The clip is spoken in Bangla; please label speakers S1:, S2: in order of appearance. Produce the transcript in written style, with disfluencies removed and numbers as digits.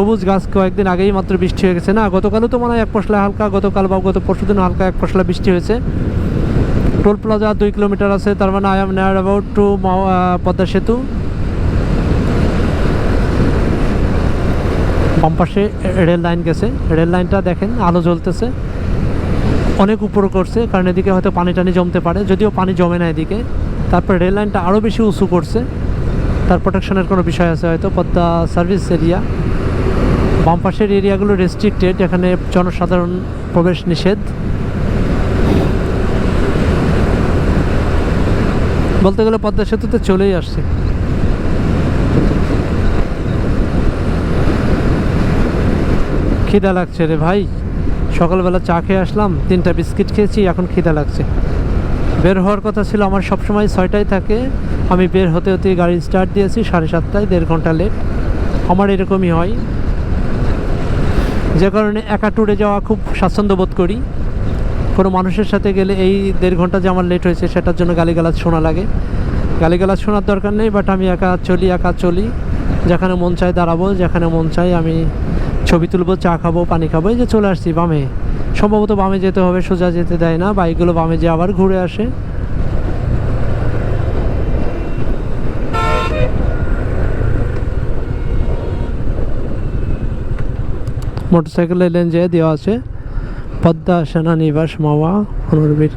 S1: সবুজ গাছ, কয়েকদিন আগেই মাত্র বৃষ্টি হয়ে গেছে না, গতকালও তো মনে হয় এক পশলা হালকা, গতকাল বা গত পরশুদিন হালকা এক পশলা বৃষ্টি হয়েছে। টোল প্লাজা 2 কিলোমিটার আছে, তার মানে I am near about to Padma Setu. বাম পাশে রেল লাইন গেছে, রেল লাইনটা দেখেন আলো জ্বলতেছে, অনেক উপর করছে, কারণ এদিকে হয়তো পানি টানি জমতে পারে, যদিও পানি জমে না এদিকে। তারপর রেল লাইনটা আরও বেশি উঁচু করছে, তার প্রোটেকশনের কোনো বিষয় আছে হয়তো। পদ্মা সার্ভিস এরিয়া, বাম পাশের এরিয়াগুলো রেস্ট্রিক্টেড, এখানে জনসাধারণ প্রবেশ নিষেধ। বলতে গেলে পদ্মা সেতুতে চলেই আসছে। খিদা লাগছে রে ভাই, সকালবেলা চা খেয়ে আসলাম, 3টা বিস্কিট খেয়েছি, এখন খিদা লাগছে। বের হওয়ার কথা ছিল আমার সবসময় 6টায় থাকে, আমি বের হতে হতে গাড়ি স্টার্ট দিয়েছি 7:30, 1.5 ঘন্টা লেট। আমার এরকমই হয়, যে কারণে একা ট্যুরে যাওয়া খুব স্বাচ্ছন্দ্য বোধ করি। কোনো মানুষের সাথে গেলে এই 1.5 ঘন্টা যে আমার লেট হয়েছে সেটার জন্য গালিগালাজ শোনা লাগে। গালিগালাজ শোনার দরকার নেই, বাট আমি একা চলি, যেখানে মন চায় দাঁড়াবো, যেখানে মন চায় আমি ছবি তুলবো, চা খাবো, পানি খাবো। এই যে চলে আসছি বামে, সম্ভবত বামে যেতে হবে, সোজা যেতে দেয় না, বাইকগুলো বামে যে আবার ঘুরে আসে। মোটরসাইকেলের লেন যে দেওয়া আছে, পদ্মা সেনানিবাস মাওয়া পুনর্বীর।